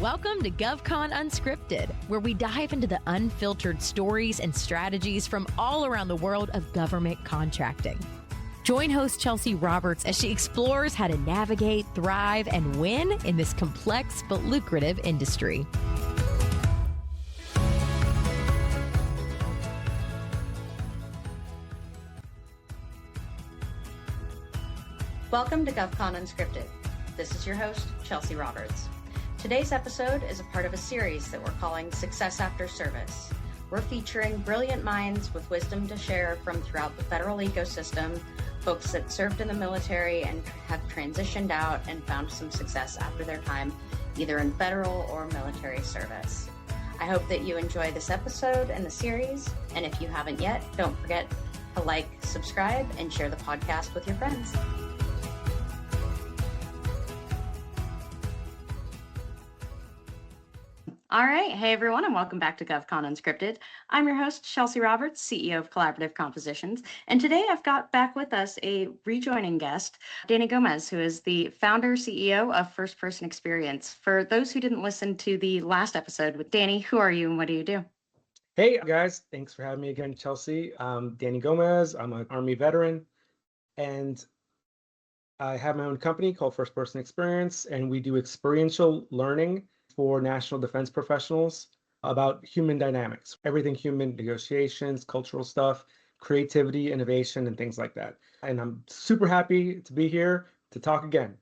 Welcome to GovCon Unscripted, where we dive into the unfiltered stories and strategies from all around the world of government contracting. Join host Chelsea Roberts as she explores how to navigate, thrive, and win in this complex but lucrative industry. Welcome to GovCon Unscripted. This is your host, Chelsea Roberts. Today's episode is a part of a series that we're calling Success After Service. We're featuring brilliant minds with wisdom to share from throughout the federal ecosystem, folks that served in the military and have transitioned out and found some success after their time, either in federal or military service. I hope that you enjoy this episode and the series, and if you haven't yet, don't forget to like, subscribe, and share the podcast with your friends. All right. Hey, everyone, and welcome back to GovCon Unscripted. I'm your host, Chelsea Roberts, CEO of Collaborative Compositions. And today I've got back with us a rejoining guest, Danny Gomez, who is the founder, CEO of First Person Xperience. For those who didn't listen to the last episode with Danny, who are you and what do you do? Hey, guys. Thanks for having me again, Chelsea. I'm Danny Gomez. I'm an Army veteran, and I have my own company called First Person Xperience, and we do experiential learning for national defense professionals about human dynamics, everything human, negotiations, cultural stuff, creativity, innovation, and things like that. And I'm super happy to be here to talk again.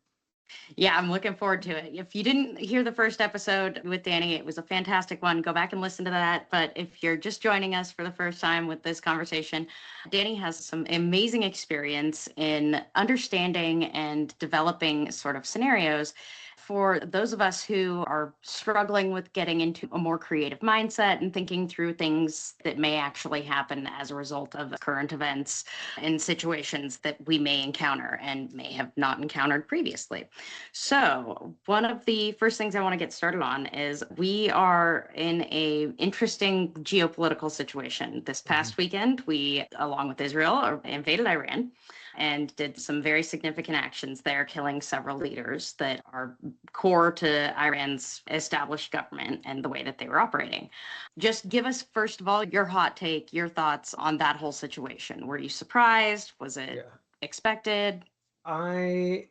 Yeah, I'm looking forward to it. If you didn't hear the first episode with Danny, it was a fantastic one. Go back and listen to that. But if you're just joining us for the first time with this conversation, Danny has some amazing experience in understanding and developing sort of scenarios for those of us who are struggling with getting into a more creative mindset and thinking through things that may actually happen as a result of current events and situations that we may encounter and may have not encountered previously. So one of the first things I want to get started on is we are in a interesting geopolitical situation. This past weekend, we, along with Israel, invaded Iran and did some very significant actions there, killing several leaders that are core to Iran's established government and the way that they were operating. Just give us, first of all, your hot take, your thoughts on that whole situation. Were you surprised? Was it expected? I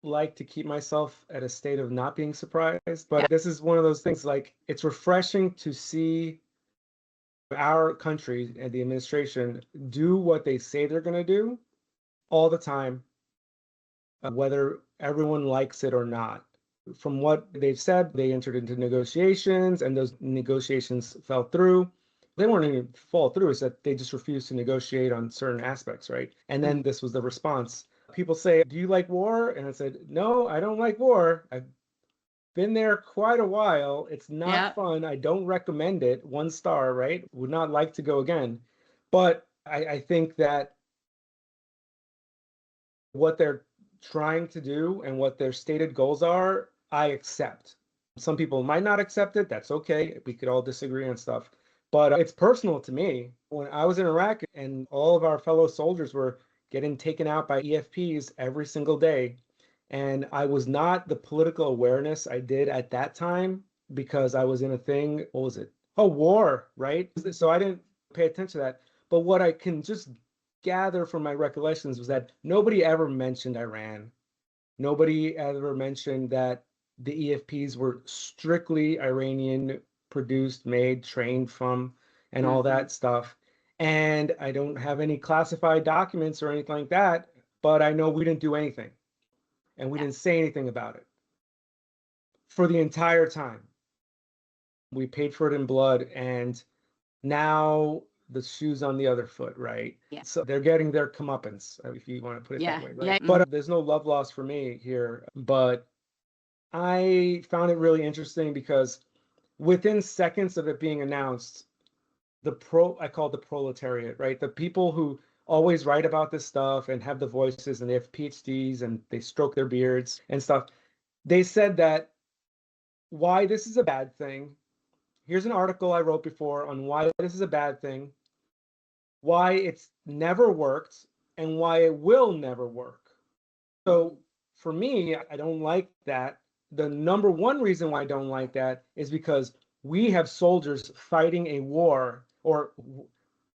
like to keep myself at a state of not being surprised, but this is one of those things, like, it's refreshing to see our country and the administration do what they say they're going to do all the time, whether everyone likes it or not. From what they've said, they entered into negotiations and those negotiations fell through. They weren't even fall through, it's that they just refused to negotiate on certain aspects, right? And then this was the response. People say, do you like war? And I said, no, I don't like war. I've been there quite a while. It's not fun. I don't recommend it. 1 star, right? Would not like to go again. But I think that what they're trying to do and what their stated goals are, I accept. Some people might not accept it. That's okay. We could all disagree on stuff. But it's personal to me. When I was in Iraq and all of our fellow soldiers were getting taken out by EFPs every single day, and I was not the political awareness I did at that time because I was in a thing, what was it? Oh, war, right? So I didn't pay attention to that. But what I can just gather from my recollections was that nobody ever mentioned Iran. Nobody ever mentioned that the EFPs were strictly Iranian produced, made, trained from, and all that stuff. And I don't have any classified documents or anything like that, but I know we didn't do anything. And we didn't say anything about it for the entire time. We paid for it in blood, and now the shoe's on the other foot, right? Yeah. So they're getting their comeuppance, if you want to put it that way, right? But there's no love lost for me here. But I found it really interesting because within seconds of it being announced, I call it the proletariat, right? The people who always write about this stuff and have the voices and they have PhDs and they stroke their beards and stuff. They said that why this is a bad thing. Here's an article I wrote before on why this is a bad thing, why it's never worked, and why it will never work. So for me, I don't like that the number one reason why I don't like that is because we have soldiers fighting a war or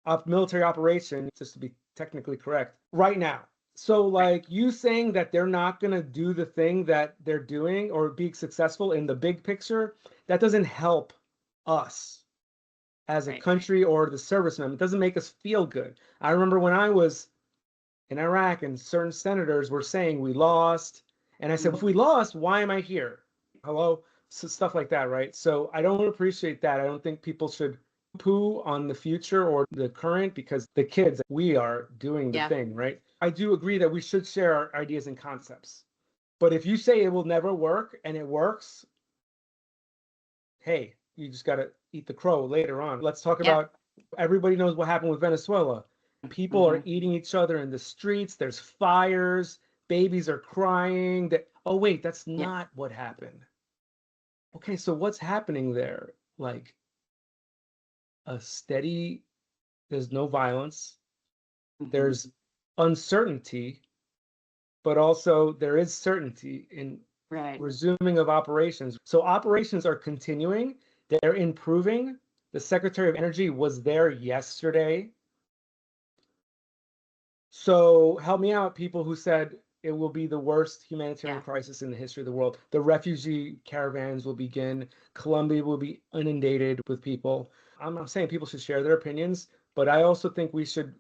a military operation, just to be technically correct, right now. So like you saying that they're not going to do the thing that they're doing or be successful in the big picture, that doesn't help us as a country or the servicemen. It doesn't make us feel good. I remember when I was in Iraq and certain senators were saying we lost. And I said, if we lost, why am I here? Hello? So stuff like that, right? So I don't appreciate that. I don't think people should poo on the future or the current because the kids, we are doing the thing, right? I do agree that we should share our ideas and concepts. But if you say it will never work and it works, hey, you just got to eat the crow later on. Let's talk about, everybody knows what happened with Venezuela. People are eating each other in the streets. There's fires. Babies are crying. Oh, wait, that's not what happened. Okay, so what's happening there? Like a steady, there's no violence. There's uncertainty, but also there is certainty in resuming of operations. So operations are continuing. They're improving. The Secretary of Energy was there yesterday. So help me out, people who said it will be the worst humanitarian crisis in the history of the world. The refugee caravans will begin. Colombia will be inundated with people. I'm not saying people should share their opinions, but I also think we should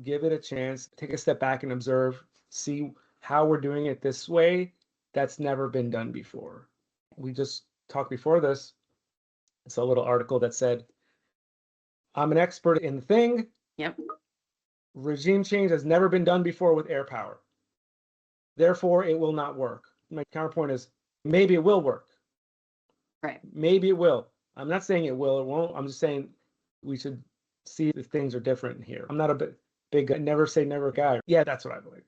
give it a chance, take a step back and observe, see how we're doing it this way. That's never been done before. We just talked before this. It's a little article that said, I'm an expert in the thing. Regime change has never been done before with air power. Therefore, it will not work. My counterpoint is maybe it will work. Maybe it will. I'm not saying it will or won't. I'm just saying we should see if things are different here. I'm not a big never say never guy. Yeah, that's what I believe.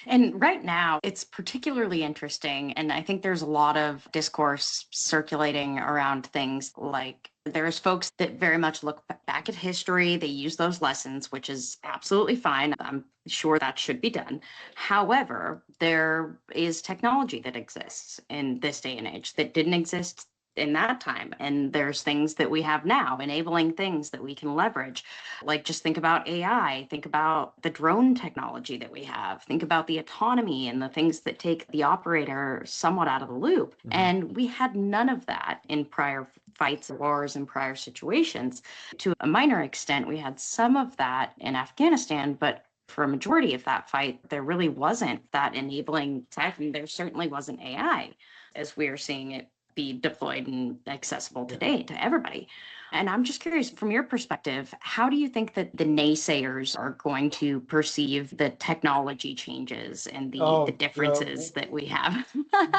And right now, it's particularly interesting. And I think there's a lot of discourse circulating around things like there's folks that very much look back at history. They use those lessons, which is absolutely fine. I'm sure that should be done. However, there is technology that exists in this day and age that didn't exist in that time. And there's things that we have now, enabling things that we can leverage. Like just think about AI, think about the drone technology that we have, think about the autonomy and the things that take the operator somewhat out of the loop. And we had none of that in prior fights, wars, and prior situations. To a minor extent, we had some of that in Afghanistan, but for a majority of that fight, there really wasn't that enabling tech, and there certainly wasn't AI as we are seeing it be deployed and accessible today to everybody. And I'm just curious, from your perspective, how do you think that the naysayers are going to perceive the technology changes and the differences that we have?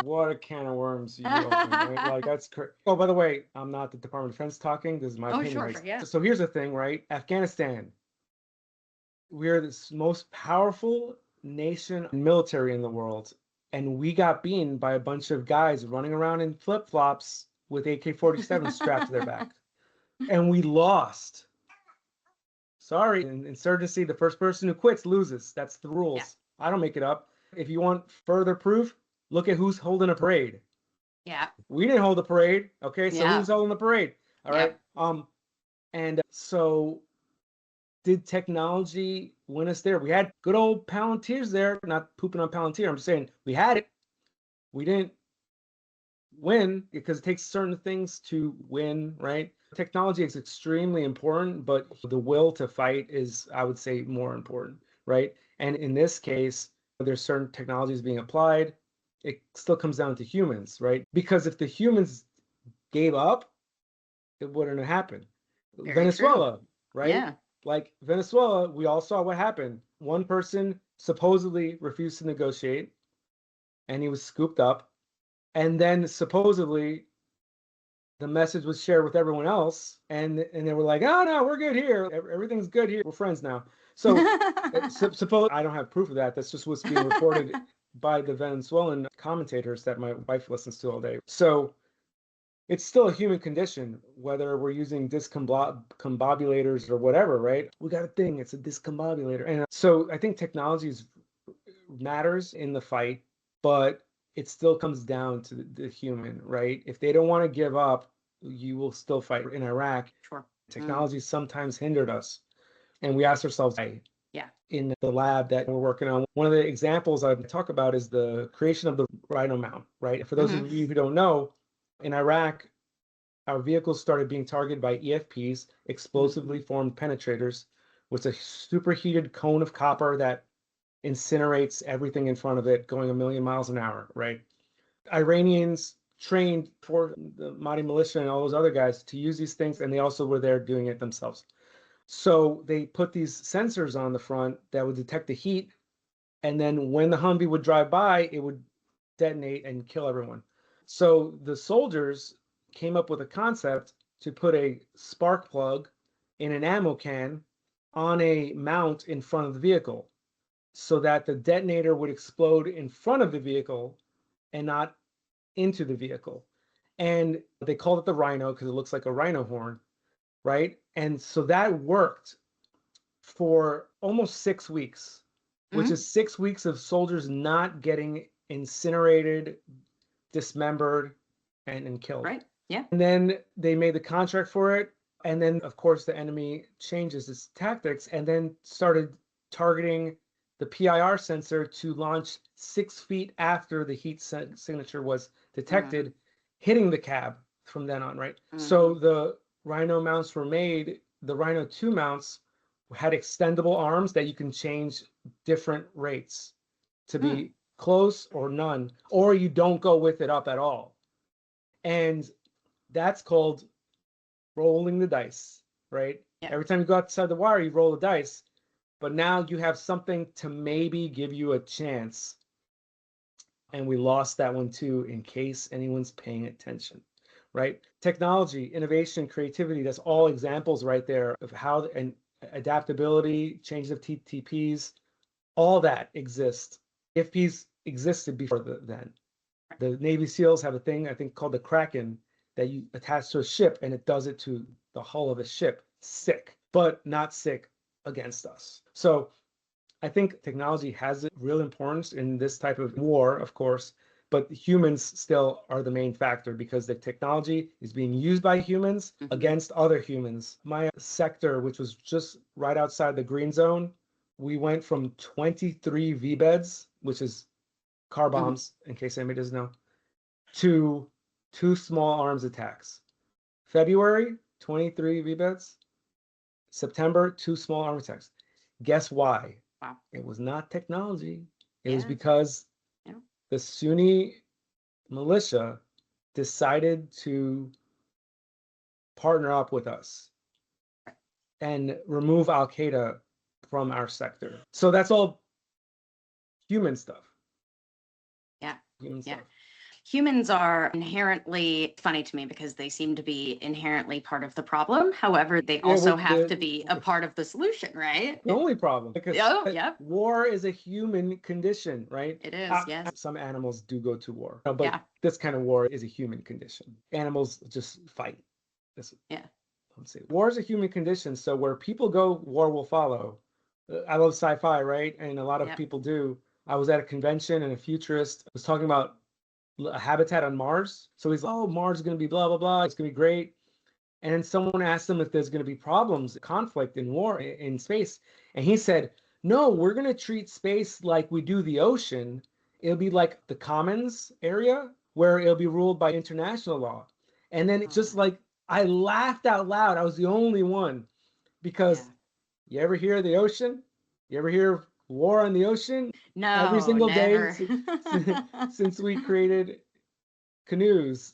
What a can of worms you open, right? Like that's oh, by the way, I'm not the Department of Defense talking. This is my opinion. So here's the thing, right? Afghanistan, we're the most powerful nation military in the world. And we got beaten by a bunch of guys running around in flip-flops with AK-47 strapped to their back. And we lost. Sorry, in insurgency, the first person who quits loses. That's the rules. I don't make it up. If you want further proof, look at who's holding a parade. We didn't hold a parade. Okay, so who's holding the parade? All right. And so did technology win us there? We had good old Palantirs there, not pooping on Palantir. I'm just saying we had it. We didn't win because it takes certain things to win, right? Technology is extremely important, but the will to fight is, I would say, more important, right? And in this case, there's certain technologies being applied. It still comes down to humans, right? Because if the humans gave up, it wouldn't have happened. Venezuela, right? Like Venezuela, we all saw what happened. One person supposedly refused to negotiate and he was scooped up. And then supposedly the message was shared with everyone else. And they were like, oh, no, we're good here. Everything's good here. We're friends now. So suppose I don't have proof of that. That's just what's being reported by the Venezuelan commentators that my wife listens to all day. So it's still a human condition, whether we're using discombobulators or whatever, right? We got a thing, it's a discombobulator. And so I think technology matters in the fight, but it still comes down to the human, right? If they don't want to give up, you will still fight. In Iraq, Sure. technology sometimes hindered us. And we asked ourselves, why? Yeah. In the lab that we're working on, one of the examples I talk about is the creation of the Rhino Mount, right? For those of you who don't know, in Iraq, our vehicles started being targeted by EFPs, explosively formed penetrators, with a superheated cone of copper that incinerates everything in front of it, going a million miles an hour, right? Iranians trained for the Mahdi militia and all those other guys to use these things, and they also were there doing it themselves. So they put these sensors on the front that would detect the heat, and then when the Humvee would drive by, it would detonate and kill everyone. So the soldiers came up with a concept to put a spark plug in an ammo can on a mount in front of the vehicle so that the detonator would explode in front of the vehicle and not into the vehicle. And they called it the Rhino because it looks like a rhino horn, right? And so that worked for almost 6 weeks, which is 6 weeks of soldiers not getting incinerated, dismembered, and killed. Right. Yeah. And then they made the contract for it. And then, of course, the enemy changes its tactics and then started targeting the PIR sensor to launch 6 feet after the heat signature was detected, hitting the cab from then on, right? So the Rhino mounts were made. The Rhino 2 mounts had extendable arms that you can change different rates to be close or none, or you don't go with it up at all. And that's called rolling the dice, right? Yeah. Every time you go outside the wire, you roll the dice, but now you have something to maybe give you a chance. And we lost that one too, in case anyone's paying attention, right? Technology, innovation, creativity, that's all examples right there of how, and adaptability, change of TTPs, all that exists. IFPs existed before then. The Navy SEALs have a thing, I think, called the Kraken that you attach to a ship, and it does it to the hull of a ship. Sick, but not sick against us. So I think technology has a real importance in this type of war, of course, but humans still are the main factor because the technology is being used by humans against other humans. My sector, which was just right outside the green zone, we went from 23 V-beds, which is car bombs, in case anybody doesn't know, to 2 small arms attacks. February, 23 V-beds. September, 2 small arms attacks. Guess why? Wow. It was not technology. It Yeah. was because the Sunni militia decided to partner up with us and remove Al Qaeda from our sector. So that's all human stuff. Yeah. Human stuff. Humans are inherently funny to me because they seem to be inherently part of the problem. However, they also have to be a part of the solution, right? The only problem, because war is a human condition, right? It is, yes. Some animals do go to war, but this kind of war is a human condition. Animals just fight. Let's see. War is a human condition, so where people go, war will follow. I love sci-fi, right? And a lot of people do. I was at a convention and a futurist was talking about a habitat on Mars. So he's, oh, Mars is going to be blah, blah, blah. It's going to be great. And then someone asked him if there's going to be problems, conflict in war in space. And he said, no, we're going to treat space like we do the ocean. It'll be like the commons area where it'll be ruled by international law. And then it's just like, I laughed out loud. I was the only one because you ever hear the ocean? You ever hear war on the ocean? No, every single never. day since we created canoes,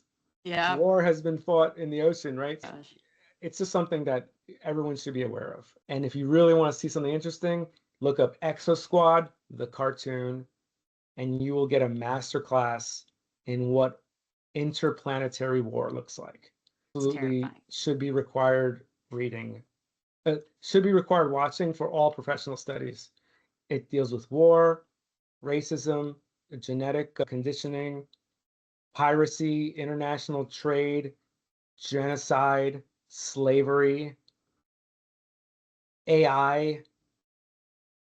war has been fought in the ocean, right? Gosh. It's just something that everyone should be aware of. And if you really want to see something interesting, look up Exo Squad, the cartoon, and you will get a masterclass in what interplanetary war looks like. Absolutely should be required reading. Should be required watching for all professional studies. It deals with war, racism, genetic conditioning, piracy, international trade, genocide, slavery, AI,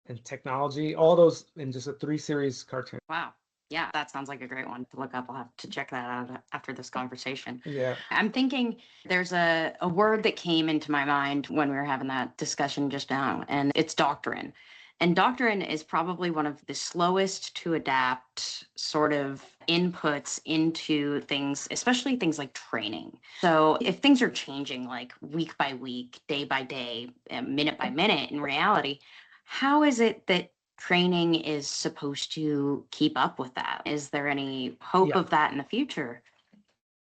and technology, all those in just a 3-series cartoon. Wow. Yeah, that sounds like a great one to look up. I'll have to check that out after this conversation. Yeah. I'm thinking there's a word that came into my mind when we were having that discussion just now, and it's doctrine. And doctrine is probably one of the slowest to adapt sort of inputs into things, especially things like training. So if things are changing like week by week, day by day, minute by minute in reality, how is it that training is supposed to keep up with that? Is there any hope Yeah. of that in the future?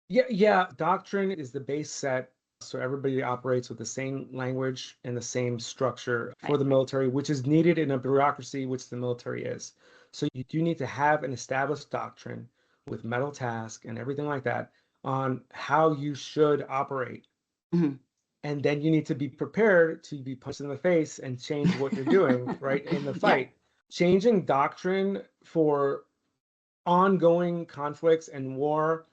Yeah. Doctrine is the base set. So everybody operates with the same language and the same structure for Right. the military, which is needed in a bureaucracy, which the military is. So you do need to have an established doctrine with metal task and everything like that on how you should operate. Mhm. And then you need to be prepared to be punched in the face and change what you're doing, right, in the Yeah. fight. Changing doctrine for ongoing conflicts and war,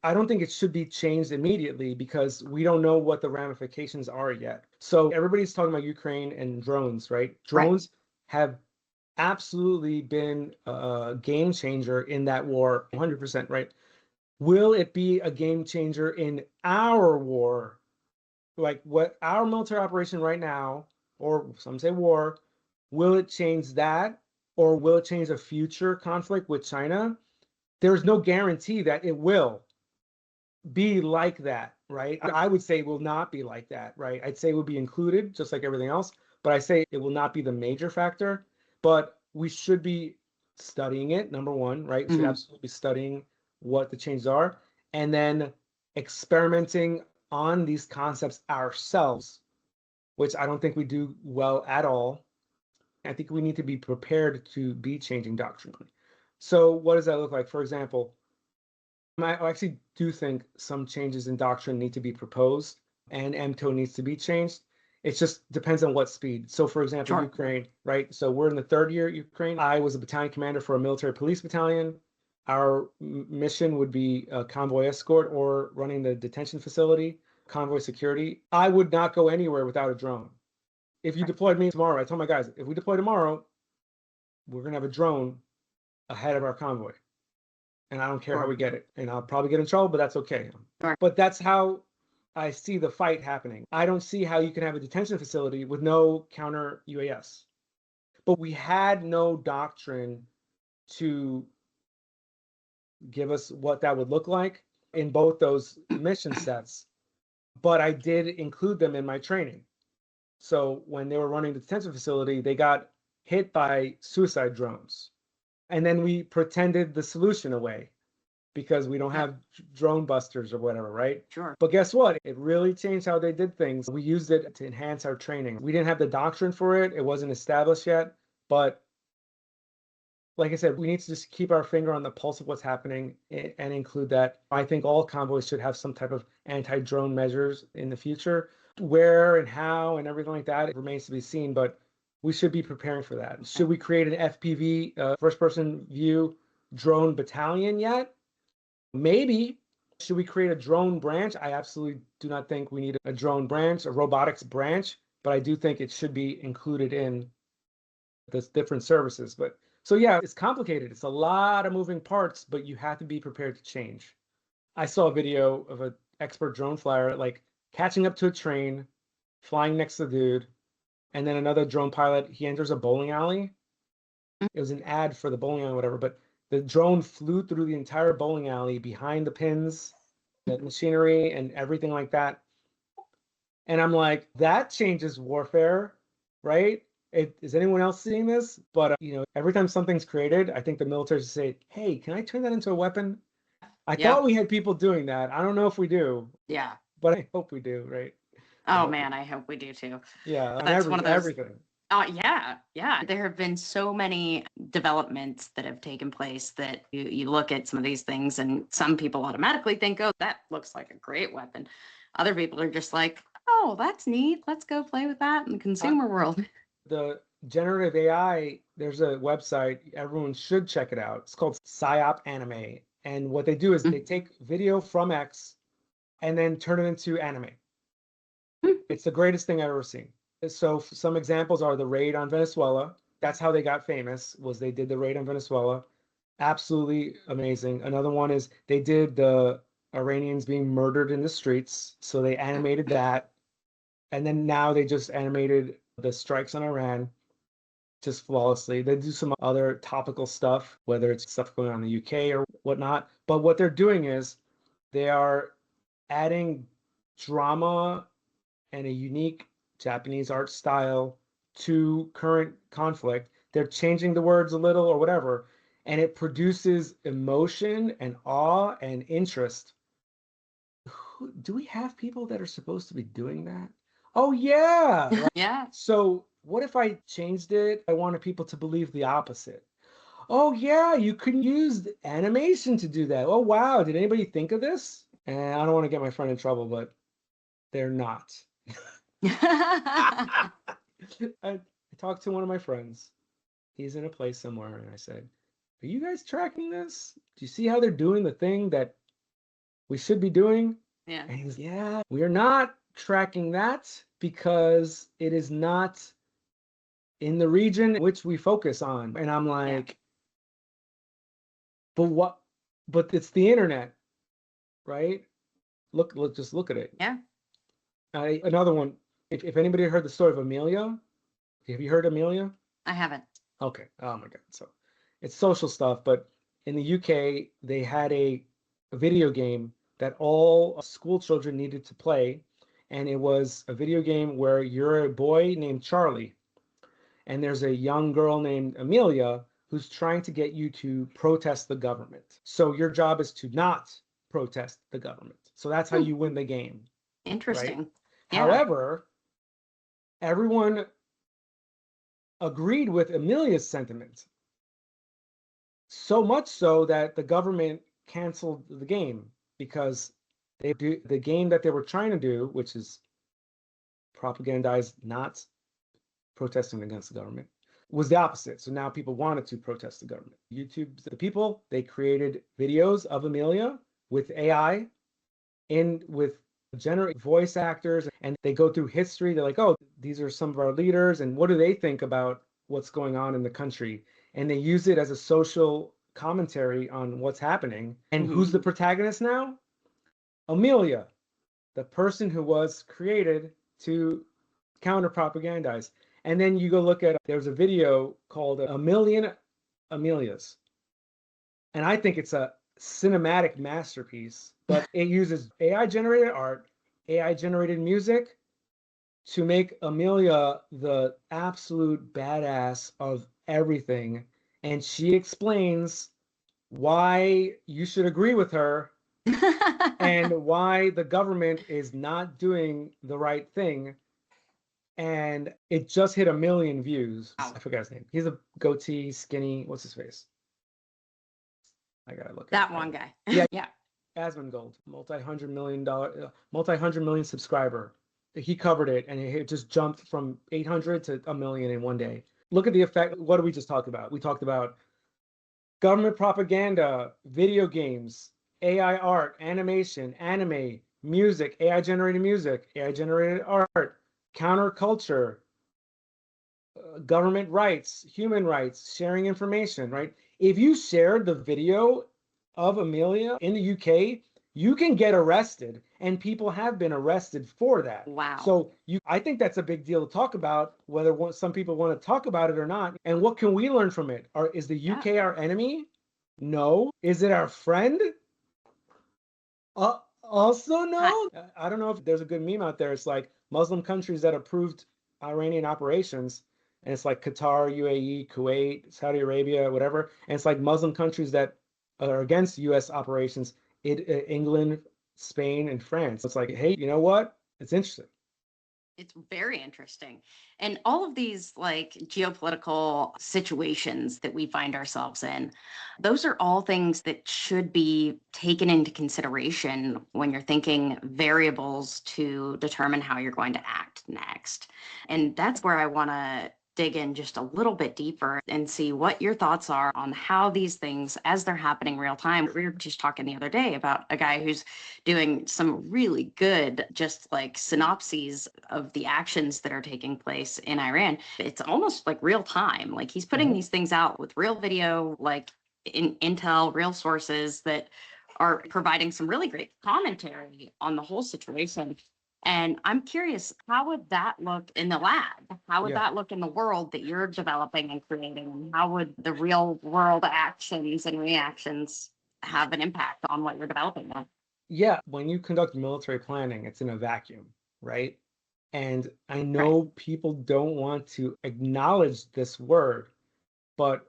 I don't think it should be changed immediately because we don't know what the ramifications are yet. So everybody's talking about Ukraine and drones, right? Right. Drones have absolutely been a game changer in that war, 100%, right? Will it be a game changer in our war? Like what our military operation right now, or some say war, will it change that? Or will it change a future conflict with China? There's no guarantee that it will be like that, right? I would say it will not be like that, right? I'd say it will be included just like everything else, but I say it will not be the major factor. But we should be studying it, number one, right? We should Mhm. absolutely be studying what the changes are and then experimenting on these concepts ourselves, which I don't think we do well at all. I think we need to be prepared to be changing doctrinally. So, what does that look like? For example, I actually do think some changes in doctrine need to be proposed and MTO needs to be changed. It just depends on what speed. So, for example, Sure. Ukraine, right? So, we're in the third year at Ukraine. I was a battalion commander for a military police battalion. Our mission would be a convoy escort or running the detention facility, convoy security. I would not go anywhere without a drone. If you deployed me tomorrow, I told my guys, if we deploy tomorrow, we're going to have a drone ahead of our convoy. And I don't care how Sure. we get it. And I'll probably get in trouble, but that's okay. Sure. But that's how I see the fight happening. I don't see how you can have a detention facility with no counter UAS. But we had no doctrine to give us what that would look like in both those mission sets. But I did include them in my training. So when they were running the detention facility, they got hit by suicide drones. And then we pretended the solution away because we don't Yeah. have drone busters or whatever, right? Sure. But guess what? It really changed how they did things. We used it to enhance our training. We didn't have the doctrine for it, it wasn't established yet. But like I said, we need to just keep our finger on the pulse of what's happening and include that. I think all convoys should have some type of anti drone measures in the future. Where and how and everything like that, it remains to be seen, but we should be preparing for that. Should we create an FPV, first person view drone battalion yet? Maybe. Should we create a drone branch? I absolutely do not think we need a drone branch, a robotics branch, but I do think it should be included in the different services. But so yeah, it's complicated. It's a lot of moving parts, but you have to be prepared to change. I saw a video of an expert drone flyer like catching up to a train, flying next to the dude, and then another drone pilot, he enters a bowling alley. It was an ad for the bowling alley, whatever, but the drone flew through the entire bowling alley behind the pins, the machinery, and everything like that. And I'm like, that changes warfare, right? Is anyone else seeing this? But every time something's created, I think the military should say, "Hey, can I turn that into a weapon?" I Yep. thought we had people doing that. I don't know if we do, Yeah. but I hope we do, right? I Oh hope. man, I hope we do too. Yeah, on That's one of those. everything. Yeah, yeah. There have been so many developments that have taken place that you look at some of these things and some people automatically think, oh, that looks like a great weapon. Other people are just like, oh, that's neat. Let's go play with that in the consumer world. The generative AI, there's a website, everyone should check it out. It's called psyop anime. And what they do is they take video from X and then turn it into anime. It's the greatest thing I've ever seen. So some examples are the raid on Venezuela. That's how they got famous, was they did the raid on Venezuela. Absolutely amazing. Another one is they did the Iranians being murdered in the streets, so they animated that. And then now they just animated the strikes on Iran just flawlessly. They do some other topical stuff, whether it's stuff going on in the UK or whatnot. But what they're doing is they are adding drama and a unique Japanese art style to current conflict. They're changing the words a little or whatever, and it produces emotion and awe and interest. Do we have people that are supposed to be doing that? Oh, yeah. Yeah. So what if I changed it? I wanted people to believe the opposite. Oh, yeah, you can use animation to do that. Oh, wow. Did anybody think of this? And I don't want to get my friend in trouble, but they're not. I talked to one of my friends. He's in a place somewhere, and I said, "Are you guys tracking this? Do you see how they're doing the thing that we should be doing?" Yeah. And he was, "Yeah, we are not tracking that because it is not in the region which we focus on." And I'm like, "But what? But it's the internet, right? Look, just look at it." Yeah. Another one. If anybody heard the story of Amelia, have you heard Amelia? I haven't. Okay. Oh my God. So it's social stuff, but in the UK, they had a video game that all school children needed to play. And it was a video game where you're a boy named Charlie, and there's a young girl named Amelia who's trying to get you to protest the government. So your job is to not protest the government. So that's how you win the game. Interesting. Right? Yeah. However, everyone agreed with Amelia's sentiment. So much so that the government canceled the game because the game that they were trying to do, which is propagandize not protesting against the government, was the opposite. So now people wanted to protest the government. YouTube, the people, they created videos of Amelia with AI and with generative voice actors, and they go through history. They're like, oh, these are some of our leaders, and what do they think about what's going on in the country? And they use it as a social commentary on what's happening. And who's the protagonist now? Amelia, the person who was created to counter propagandize. And then you go look at, there's a video called A Million Amelias. And I think it's a cinematic masterpiece, but it uses AI generated art, AI generated music to make Amelia the absolute badass of everything. And she explains why you should agree with her and why the government is not doing the right thing. And it just hit 1 million views. Wow. I forgot his name. He's a goatee, skinny. What's his face? I gotta look. That one guy. Yeah. Yeah. Asmongold, multi-hundred million subscriber. He covered it, and it just jumped from 800 to 1 million in one day. Look at the effect. What did we just talk about? We talked about government propaganda, video games, AI art, animation, anime, music, AI generated art, counterculture, government rights, human rights, sharing information, right? If you shared the video of Amelia in the UK, you can get arrested, and people have been arrested for that. Wow. So I think that's a big deal to talk about, whether some people want to talk about it or not. And what can we learn from it? Is the UK our enemy? No. Is it our friend? Also no. I don't know if there's a good meme out there. It's like Muslim countries that approved Iranian operations, and it's like Qatar, UAE, Kuwait, Saudi Arabia, whatever. And it's like Muslim countries that are against U.S. operations, England, Spain, and France. It's like, hey, you know what? It's interesting. It's very interesting. And all of these like geopolitical situations that we find ourselves in, those are all things that should be taken into consideration when you're thinking variables to determine how you're going to act next. And that's where I want to dig in just a little bit deeper and see what your thoughts are on how these things, as they're happening real time. We were just talking the other day about a guy who's doing some really good, just like synopses of the actions that are taking place in Iran. It's almost like real time. Like he's putting these things out with real video, like intel, real sources that are providing some really great commentary on the whole situation. And I'm curious, how would that look in the lab? How would that look in the world that you're developing and creating? And how would the real world actions and reactions have an impact on what you're developing now? Yeah, when you conduct military planning, it's in a vacuum, right? And I know people don't want to acknowledge this word, but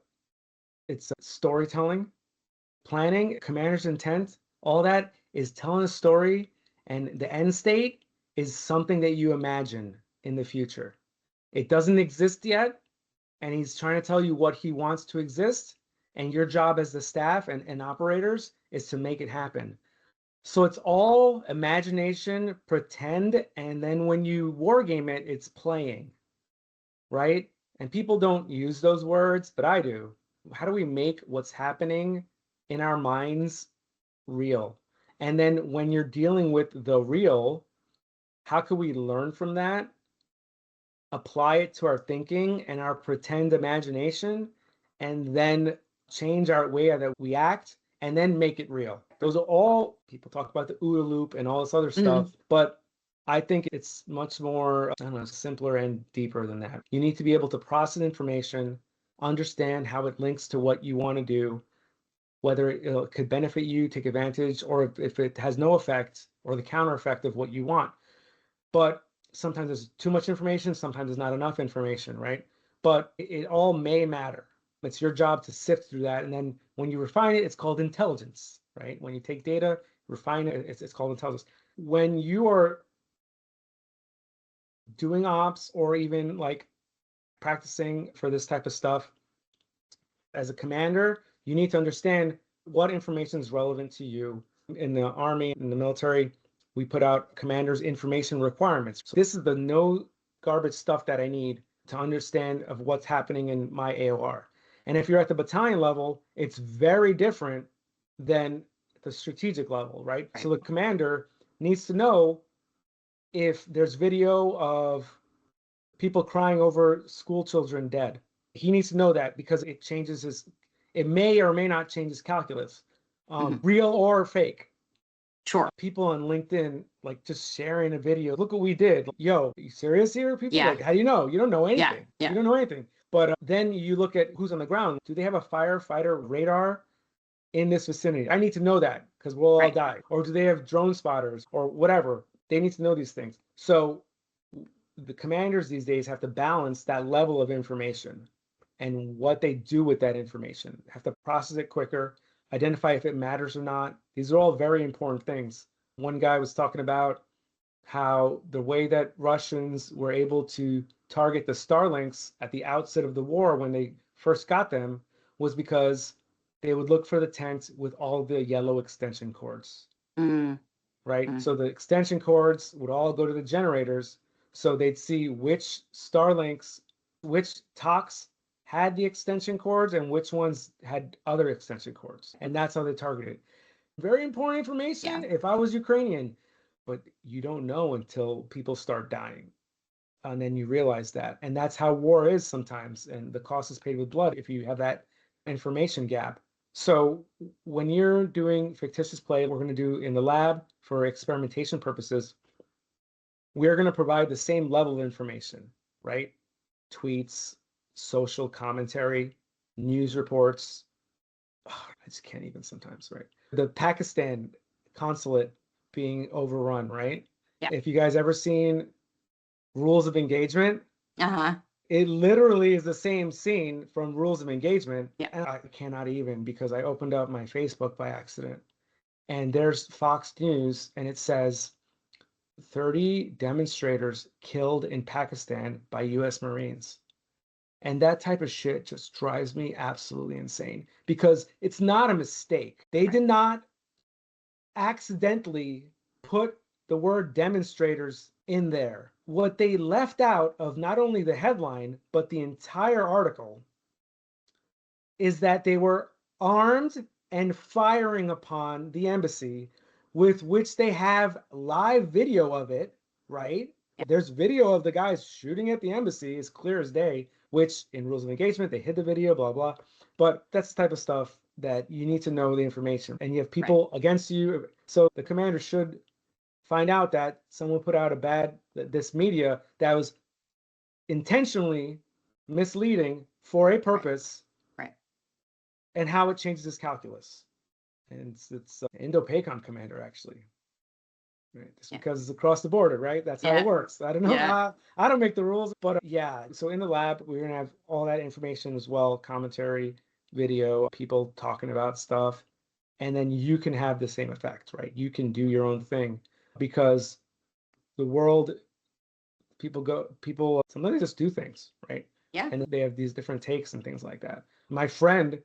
it's storytelling, planning, commander's intent, all that is telling a story, and the end state is something that you imagine in the future. It doesn't exist yet, and he's trying to tell you what he wants to exist, and your job as the staff and operators is to make it happen. So it's all imagination, pretend, and then when you wargame it, it's playing, right? And people don't use those words, but I do. How do we make what's happening in our minds real? And then when you're dealing with the real, how can we learn from that, apply it to our thinking and our pretend imagination, and then change our way that we act and then make it real? Those are all, people talk about the OODA loop and all this other stuff, but I think it's much more, I don't know, simpler and deeper than that. You need to be able to process information, understand how it links to what you want to do, whether it could benefit you, take advantage, or if it has no effect or the counter effect of what you want. But sometimes there's too much information, sometimes there's not enough information, right? But it all may matter. It's your job to sift through that. And then when you refine it, it's called intelligence, right? When you take data, refine it, it's called intelligence. When you are doing ops or even like practicing for this type of stuff, as a commander, you need to understand what information is relevant to you. In the Army, in the military, we put out commanders' information requirements. So this is the no garbage stuff that I need to understand of what's happening in my AOR. And if you're at the battalion level, it's very different than the strategic level, right? So the commander needs to know if there's video of people crying over school children dead. He needs to know that because it changes it may or may not change his calculus, real or fake. Sure. People on LinkedIn, like just sharing a video. Look what we did. Yo, are you serious here, people? Yeah. Like, how do you know? You don't know anything. Yeah. You don't know anything. But then you look at who's on the ground. Do they have a firefighter radar in this vicinity? I need to know that because we'll all die. Or do they have drone spotters or whatever? They need to know these things. So the commanders these days have to balance that level of information and what they do with that information. Have to process it quicker, identify if it matters or not. These are all very important things. One guy was talking about how the way that Russians were able to target the Starlinks at the outset of the war when they first got them was because they would look for the tent with all the yellow extension cords. Right? So the extension cords would all go to the generators. So they'd see which Starlinks, which talks had the extension cords and which ones had other extension cords. And that's how they targeted. Very important information if I was Ukrainian, but you don't know until people start dying. And then you realize that. And that's how war is sometimes. And the cost is paid with blood if you have that information gap. So when you're doing fictitious play, we're going to do in the lab for experimentation purposes, we're going to provide the same level of information, right? Tweets, social commentary, news reports. Oh, I just can't even sometimes, right? The Pakistan consulate being overrun, right? Yeah. If you guys ever seen Rules of Engagement, Uh-huh. it literally is the same scene from Rules of Engagement. Yeah. And I cannot even because I opened up my Facebook by accident. And there's Fox News and it says 30 demonstrators killed in Pakistan by US Marines. And that type of shit just drives me absolutely insane because it's not a mistake. They did not accidentally put the word demonstrators in there. What they left out of not only the headline, but the entire article is that they were armed and firing upon the embassy, with which they have live video of it, right? There's video of the guys shooting at the embassy, as clear as day, which in Rules of Engagement, they hid the video, blah, blah. But that's the type of stuff that you need to know the information, and you have people against you. So the commander should find out that someone put out this media that was intentionally misleading for a purpose, Right. and how it changes his calculus. And it's Indo-PACOM commander, actually. Right. Just because it's across the border, right? That's how it works. I don't know. I don't make the rules, but yeah. So in the lab, we're going to have all that information as well, commentary, video, people talking about stuff. And then you can have the same effect, right? You can do your own thing, because the world, people sometimes just do things, right? Yeah. And they have these different takes and things like that. My friend,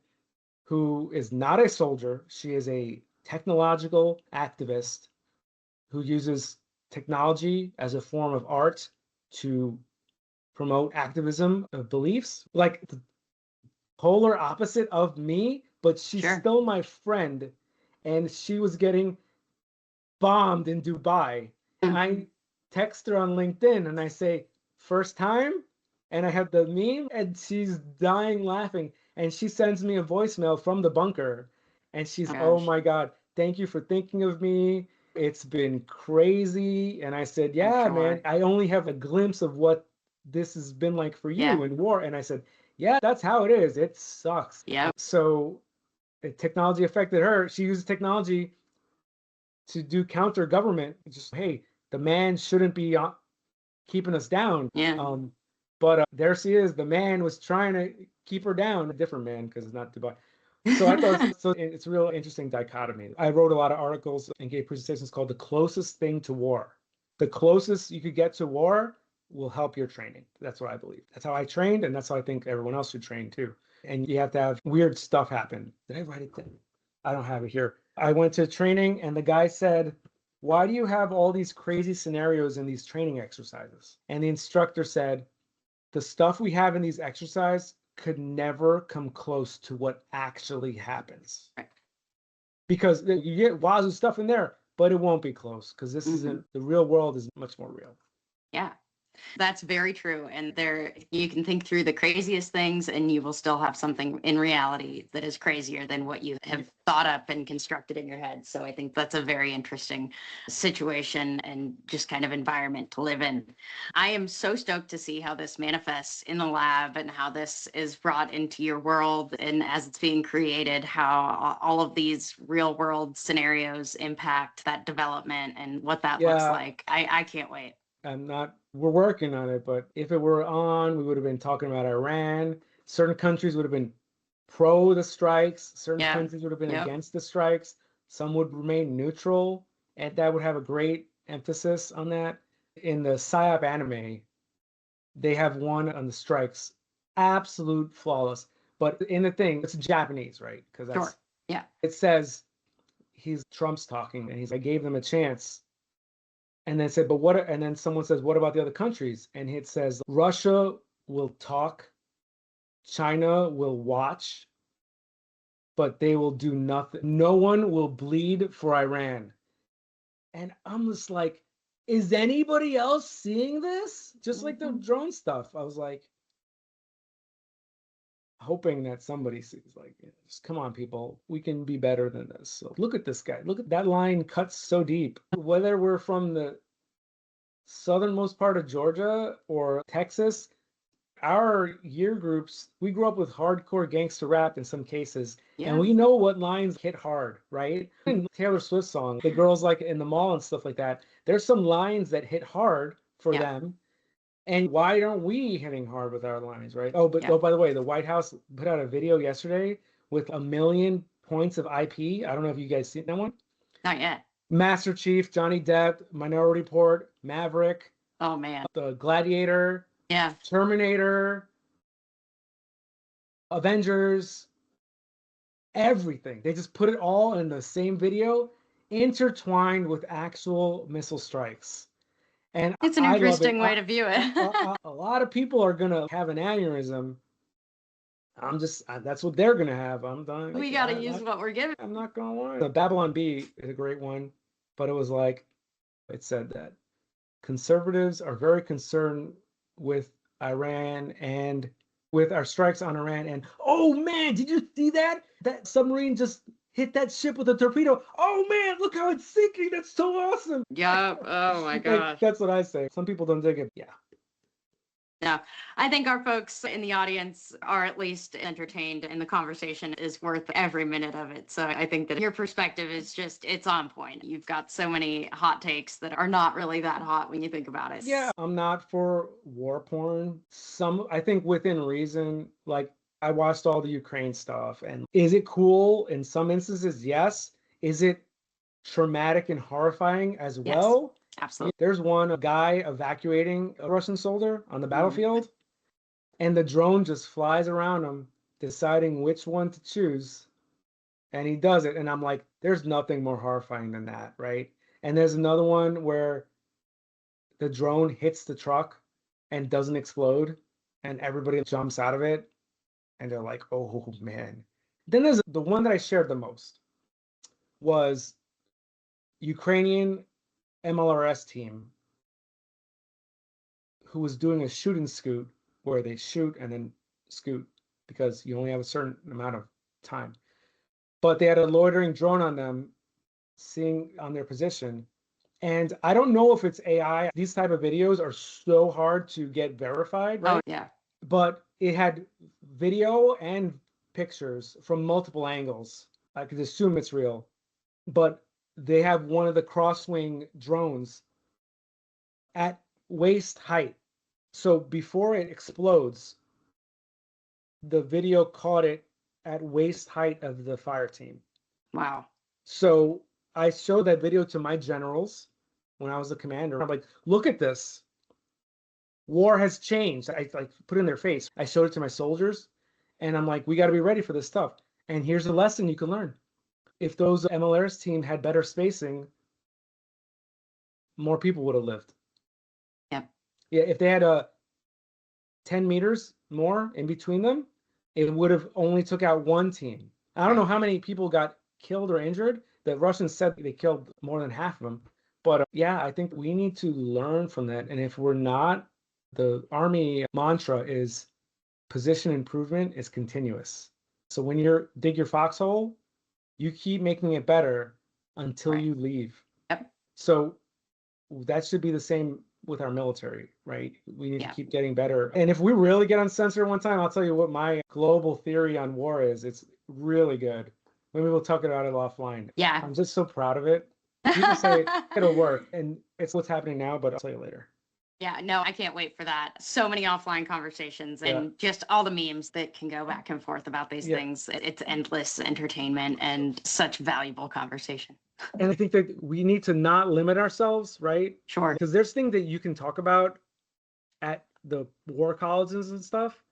who is not a soldier, she is a technological activist who uses technology as a form of art to promote activism of beliefs, like the polar opposite of me, but she's still my friend, and she was getting bombed in Dubai. I text her on LinkedIn and I say, first time? And I have the meme, and she's dying laughing. And she sends me a voicemail from the bunker. And she's, oh my God, thank you for thinking of me. It's been crazy. And I said, yeah, man, I only have a glimpse of what this has been like for you in war. And I said, yeah, that's how it is. It sucks. Yeah. So technology affected her. She uses technology to do counter government. Just, hey, the man shouldn't be keeping us down. Yeah. But there she is. The man was trying to keep her down. A different man, because it's not Dubai. So I thought it's a real interesting dichotomy. I wrote a lot of articles and gave presentations called "The Closest Thing to War." The closest you could get to war will help your training. That's what I believe. That's how I trained, and that's how I think everyone else should train too. And you have to have weird stuff happen. Did I write it down? I don't have it here. I went to training, and the guy said, why do you have all these crazy scenarios in these training exercises? And the instructor said, the stuff we have in these exercises could never come close to what actually happens. Right. Because you get wazoo stuff in there, but it won't be close, because this isn't, the real world is much more real. Yeah. That's very true. And you can think through the craziest things and you will still have something in reality that is crazier than what you have thought up and constructed in your head. So I think that's a very interesting situation and just kind of environment to live in. I am so stoked to see how this manifests in the lab and how this is brought into your world, and as it's being created, how all of these real world scenarios impact that development and what that looks like. I can't wait. We're working on it, but if it were on, we would have been talking about Iran. Certain countries would have been pro the strikes. Certain countries would have been against the strikes. Some would remain neutral, and that would have a great emphasis on that. In the psyop anime, they have one on the strikes, absolute flawless. But in the thing, it's Japanese, right? Because that's it says Trump's talking, and I gave them a chance. And then said, but what? And then someone says, what about the other countries? And it says, Russia will talk, China will watch, but they will do nothing. No one will bleed for Iran. And I'm just like, is anybody else seeing this? Just like the drone stuff. I was like, hoping that somebody sees, like, just come on, people, we can be better than this. So look at this guy. Look at that line, cuts so deep. Whether we're from the southernmost part of Georgia or Texas, our year groups, we grew up with hardcore gangster rap in some cases, and we know what lines hit hard, right? In Taylor Swift song, the girls like in the mall and stuff like that, there's some lines that hit hard for them. And why aren't we hitting hard with our lines, right? Oh, by the way, the White House put out a video yesterday with 1 million points of IP. I don't know if you guys seen that one. Not yet. Master Chief, Johnny Depp, Minority Report, Maverick. Oh man. The Gladiator. Yeah. Terminator. Avengers. Everything. They just put it all in the same video, intertwined with actual missile strikes. And it's an interesting way to view it. A lot of people are gonna have an aneurysm. That's what they're gonna have. We gotta use what we're given. I'm not gonna lie. The Babylon Bee is a great one, but it was like, it said that conservatives are very concerned with Iran and with our strikes on Iran. And oh man, did you see that? That submarine just hit that ship with a torpedo. Oh man, look how it's sinking. That's so awesome. Yep. Oh my Like, gosh. that's what I say. Some people don't dig it. Yeah. No, I think our folks in the audience are at least entertained, and the conversation is worth every minute of it. So I think that your perspective is just, it's on point. You've got so many hot takes that are not really that hot when you think about it. Yeah, I'm not for war porn. I think within reason, like I watched all the Ukraine stuff, and is it cool in some instances? Yes. Is it traumatic and horrifying as Yes, well? absolutely. There's a guy evacuating a Russian soldier on the Mhm. battlefield, and the drone just flies around him, deciding which one to choose. And he does it. And I'm like, there's nothing more horrifying than that, right? And there's another one where the drone hits the truck and doesn't explode, and everybody jumps out of it, and they're like, oh man. Then there's the one that I shared the most was Ukrainian MLRS team who was doing a shoot and scoot where they shoot and then scoot because you only have a certain amount of time. But they had a loitering drone on them, seeing on their position. And I don't know if it's AI. These type of videos are so hard to get verified, right? Oh, yeah. But it had video and pictures from multiple angles. I could assume it's real. But they have one of the crosswing drones at waist height. So before it explodes, the video caught it at waist height of the fire team. Wow. So I showed that video to my generals when I was the commander. I'm like, look at this. War has changed. I like put it in their face. I showed it to my soldiers, and I'm like, we got to be ready for this stuff. And here's a lesson you can learn. If those MLRS team had better spacing, more people would have lived. Yep. Yeah, if they had a 10 meters more in between them, it would have only took out one team. I don't know how many people got killed or injured. The Russians said they killed more than half of them. But yeah, I think we need to learn from that. And if we're not, the Army mantra is position improvement is continuous. So when you're dig your foxhole, you keep making it better until you leave. Yep. So that should be the same with our military, right? We need to keep getting better. And if we really get uncensored one time, I'll tell you what my global theory on war is. It's really good. Maybe we'll talk about it offline. Yeah. I'm just so proud of it. People say it'll work, and it's what's happening now, but I'll tell you later. Yeah, no, I can't wait for that. So many offline conversations and just all the memes that can go back and forth about these things. It's endless entertainment and such valuable conversation. And I think that we need to not limit ourselves, right? Sure. Because there's things that you can talk about at the war colleges and stuff,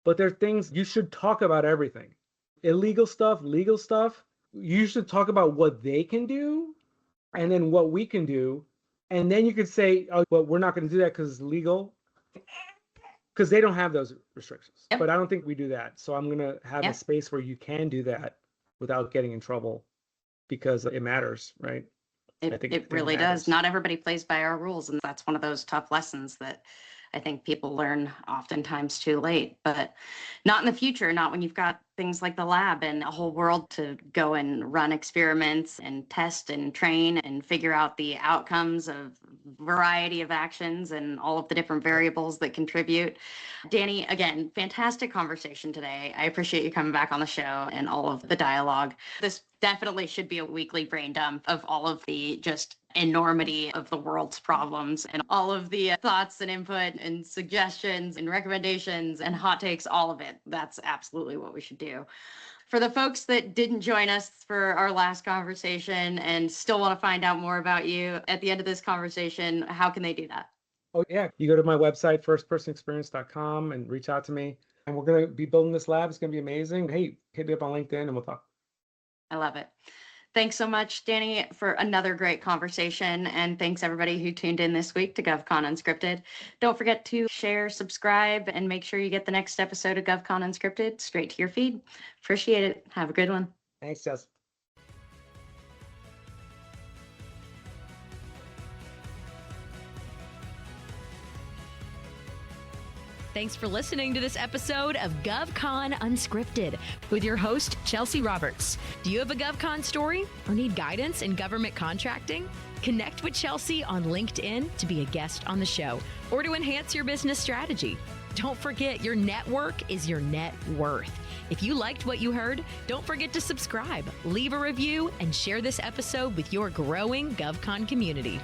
but there are things you should talk about everything. Illegal stuff, legal stuff. You should talk about what they can do and then what we can do. And then you could say, oh, well, we're not going to do that because it's legal. Because they don't have those restrictions. But I don't think we do that. So I'm going to have a space where you can do that without getting in trouble because it matters, right? It really does. Not everybody plays by our rules. And that's one of those tough lessons that I think people learn oftentimes too late, but not in the future, not when you've got things like the lab and a whole world to go and run experiments and test and train and figure out the outcomes of variety of actions and all of the different variables that contribute. Danny, again, fantastic conversation today. I appreciate you coming back on the show and all of the dialogue. This definitely should be a weekly brain dump of all of the just enormity of the world's problems and all of the thoughts and input and suggestions and recommendations and hot takes, all of it. That's absolutely what we should do. For the folks that didn't join us for our last conversation and still want to find out more about you at the end of this conversation, how can they do that? Oh, yeah. You go to my website, firstpersonexperience.com, and reach out to me. And we're going to be building this lab. It's going to be amazing. Hey, hit me up on LinkedIn and we'll talk. I love it. Thanks so much, Danny, for another great conversation. And thanks everybody who tuned in this week to GovCon Unscripted. Don't forget to share, subscribe, and make sure you get the next episode of GovCon Unscripted straight to your feed. Appreciate it. Have a good one. Thanks, Jess. Thanks for listening to this episode of GovCon Unscripted with your host, Chelsea Roberts. Do you have a GovCon story or need guidance in government contracting? Connect with Chelsea on LinkedIn to be a guest on the show or to enhance your business strategy. Don't forget, your network is your net worth. If you liked what you heard, don't forget to subscribe, leave a review, and share this episode with your growing GovCon community.